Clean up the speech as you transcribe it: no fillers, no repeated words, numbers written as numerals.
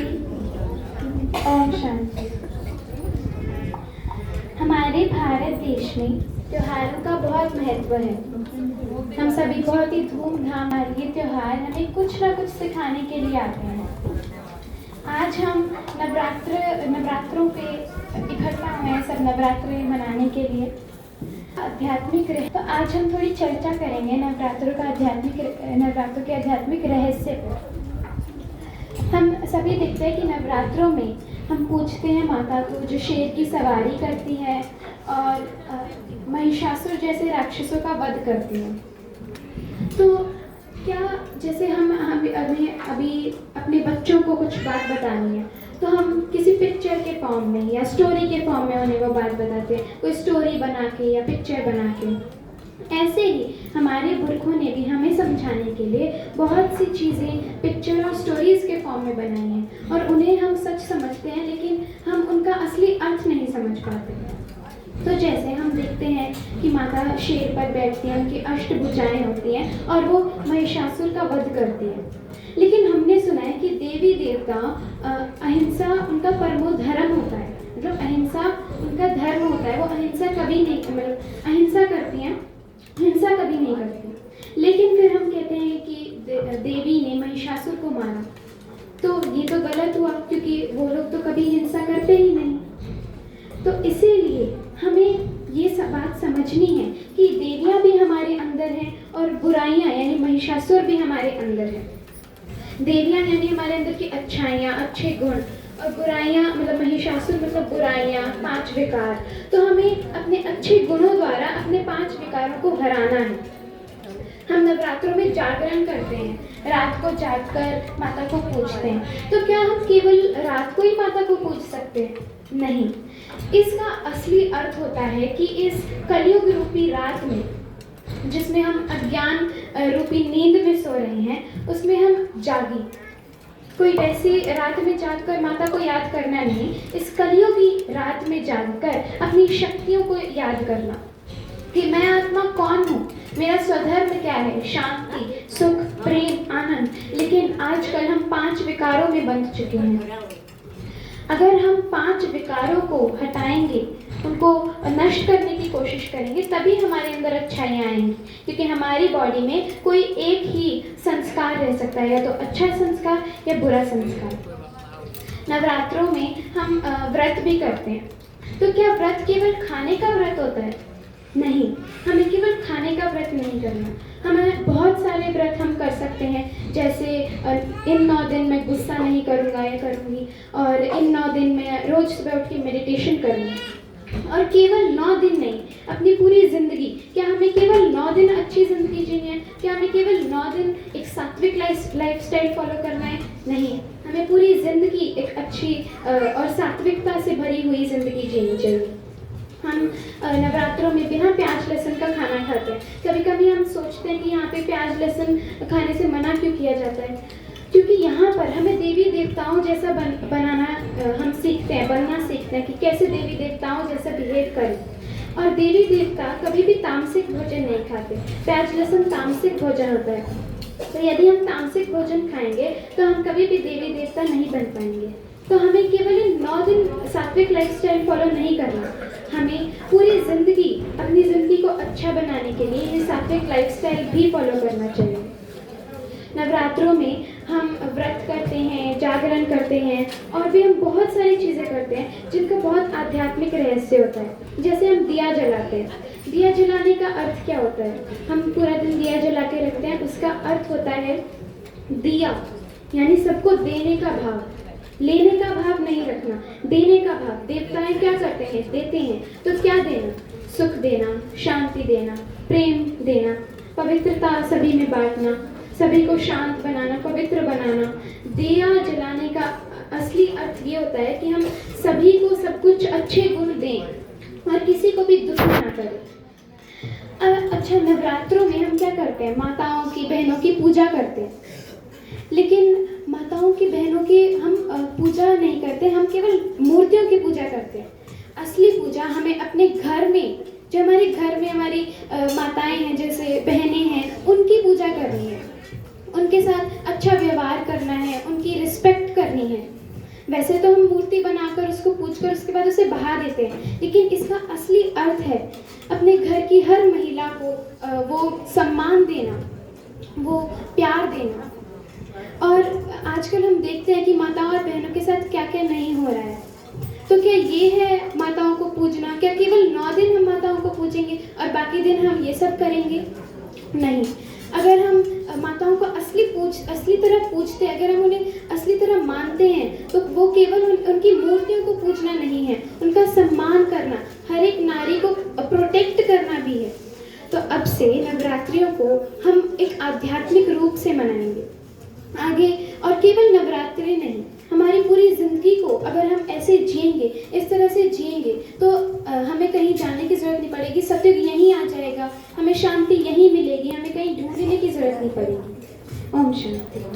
ओम शांति। हमारे भारत देश में त्योहारों का बहुत महत्व है। हम सभी बहुत ही धूमधाम ये त्योहार हमें कुछ ना कुछ सिखाने के लिए आते हैं। आज हम नवरात्रों पे इकट्ठा हुए हैं, सब नवरात्र मनाने के लिए। आध्यात्मिक तो आज हम थोड़ी चर्चा करेंगे नवरात्रों के आध्यात्मिक रहस्य पर। हम सभी देखते हैं कि नवरात्रों में हम पूजते हैं माता को, जो शेर की सवारी करती है और महिषासुर जैसे राक्षसों का वध करती है। तो क्या जैसे हम अभी अपने बच्चों को कुछ बात बतानी है तो हम किसी पिक्चर के फॉर्म में या स्टोरी के फॉर्म में उन्हें वो बात बताते हैं, कोई स्टोरी बना के या पिक्चर बना के। ऐसे ही हमारे पुरखों ने भी हमें समझाने के लिए बहुत सी चीज़ें पिक्चर और स्टोरीज़ के फॉर्म में बनाई हैं और उन्हें हम सच समझते हैं, लेकिन हम उनका असली अर्थ नहीं समझ पाते। तो जैसे हम देखते हैं कि माता शेर पर बैठती है, उनकी अष्टभुजाएं होती हैं और वो महिषासुर का वध करती है। लेकिन हमने सुना है कि देवी देवता अहिंसा उनका परमो धर्म होता है, मतलब अहिंसा उनका धर्म होता है। वो अहिंसा कभी नहीं, मतलब अहिंसा करती हैं, हिंसा कभी नहीं करती। लेकिन फिर हम कहते हैं कि देवी ने महिषासुर को मारा, तो ये तो गलत हुआ क्योंकि वो लोग तो कभी हिंसा करते ही नहीं। तो इसीलिए हमें ये सब बात समझनी है कि देवियाँ भी हमारे अंदर हैं और बुराइयाँ यानी महिषासुर भी हमारे अंदर है। देवियाँ यानी हमारे अंदर की अच्छाइयाँ, अच्छे गुण, और बुराइयाँ मतलब महिषासुर मतलब बुराइयाँ, 5 विकार। तो हमें अपने अच्छे गुणों द्वारा अपने 5 विकारों को हराना है। हम नवरात्रों में जागरण करते हैं, रात को जागकर माता को पूजते हैं। तो क्या हम केवल रात को ही माता को पूज सकते हैं? नहीं, इसका असली अर्थ होता है कि इस कलयुग रूपी रात में, जिसमें हम अज्ञान रूपी नींद में सो रहे हैं, उसमें हम जागी। कोई वैसी रात में जागकर माता को याद करना नहीं, इस कलयुगी रात में जागकर अपनी शक्तियों को याद करना कि मैं आत्मा कौन हूँ, मेरा स्वधर्म क्या है, शांति, सुख, प्रेम, आनंद। लेकिन आजकल हम 5 विकारों में बंध चुके हैं। अगर हम 5 विकारों को हटाएंगे, उनको नष्ट करने की कोशिश करेंगे, तभी हमारे अंदर अच्छाइयाँ आएंगी। क्योंकि हमारी बॉडी में कोई एक ही संस्कार रह सकता है, या तो अच्छा संस्कार या बुरा संस्कार। नवरात्रों में हम व्रत भी करते हैं। तो क्या व्रत केवल खाने का व्रत होता है? नहीं, हमें केवल खाने का व्रत नहीं करना। हमें बहुत सारे व्रत हम कर सकते हैं, जैसे इन 9 दिन मैं गुस्सा नहीं करूँगा या करूँगी, और इन 9 दिन मैं रोज़ सुबह उठ के मेडिटेशन करूँगी। और केवल 9 दिन नहीं, अपनी पूरी ज़िंदगी। क्या हमें केवल 9 दिन अच्छी ज़िंदगी जीनी है? क्या हमें केवल 9 दिन एक सात्विक लाइफस्टाइल फॉलो करना है? नहीं, हमें पूरी ज़िंदगी एक अच्छी और सात्विकता से भरी हुई ज़िंदगी जीनी चाहिए। हम नवरात्रों में बिना प्याज लहसुन का खाना खाते हैं। कभी कभी हम सोचते हैं कि यहाँ पे प्याज लहसुन खाने से मना क्यों किया जाता है? क्योंकि यहाँ पर हमें देवी देवताओं जैसा बनना हम सीखते हैं, बनना सीखते हैं कि कैसे देवी देवताओं जैसा बिहेव करें। और देवी देवता कभी भी तामसिक भोजन नहीं खाते। प्याज लहसुन तामसिक भोजन होता है। तो यदि हम तामसिक भोजन खाएंगे तो हम कभी भी देवी देवता नहीं बन पाएंगे। तो हमें केवल इन 9 दिन सात्विक लाइफस्टाइल फॉलो नहीं करना, हमें पूरी ज़िंदगी अपनी ज़िंदगी को अच्छा बनाने के लिए ये सात्विक लाइफस्टाइल भी फॉलो करना चाहिए। नवरात्रों में हम व्रत करते हैं, जागरण करते हैं, और भी हम बहुत सारी चीज़ें करते हैं जिनका बहुत आध्यात्मिक रहस्य होता है। जैसे हम दिया जलाते हैं। दिया जलाने का अर्थ क्या होता है? हम पूरा दिन दिया जला के रखते हैं, उसका अर्थ होता है दिया यानी सबको देने का भाव, लेने का भाव नहीं रखना, देने का भाव। देवताएं क्या करते हैं? देते हैं। तो क्या देना? सुख देना, शांति देना, प्रेम देना, पवित्रता सभी में बांटना, सभी को शांत बनाना, पवित्र बनाना। दिया जलाने का असली अर्थ ये होता है कि हम सभी को सब कुछ अच्छे गुण दें और किसी को भी दुख ना करें। अच्छा, नवरात्रों में हम क्या करते हैं? माताओं की, बहनों की पूजा करते हैं। लेकिन माताओं की, बहनों की हम पूजा नहीं करते, हम केवल मूर्तियों की पूजा करते हैं। असली पूजा हमें अपने घर में, जो हमारे घर में हमारी माताएं हैं, जैसे बहनें हैं, उनकी पूजा करनी है, उनके साथ अच्छा व्यवहार करना है, उनकी रिस्पेक्ट करनी है। वैसे तो हम मूर्ति बनाकर उसको पूजकर उसके बाद उसे बहा देते हैं, लेकिन इसका असली अर्थ है अपने घर की हर महिला को वो सम्मान देना, वो प्यार देना। और आजकल हम देखते हैं कि माताओं और बहनों के साथ क्या क्या नहीं हो रहा है। तो क्या ये है माताओं को पूजना? क्या केवल 9 दिन हम माताओं को पूजेंगे और बाकी दिन हम ये सब करेंगे? नहीं। अगर हम माताओं को असली तरह पूजते, अगर हम उन्हें असली तरह मानते हैं, तो वो केवल उनकी मूर्तियों को पूजना नहीं है, उनका सम्मान करना, हर एक नारी को प्रोटेक्ट करना भी है। तो अब से नवरात्रियों को हम एक आध्यात्मिक रूप से मनाएंगे आगे, और केवल नवरात्रि नहीं, हमारी पूरी ज़िंदगी को अगर हम ऐसे जिएंगे, इस तरह से जिएंगे, तो हमें कहीं जाने की ज़रूरत नहीं पड़ेगी, सत्य यहीं आ जाएगा, हमें शांति यहीं मिलेगी, हमें कहीं ढूंढने की ज़रूरत नहीं पड़ेगी। ओम शांति।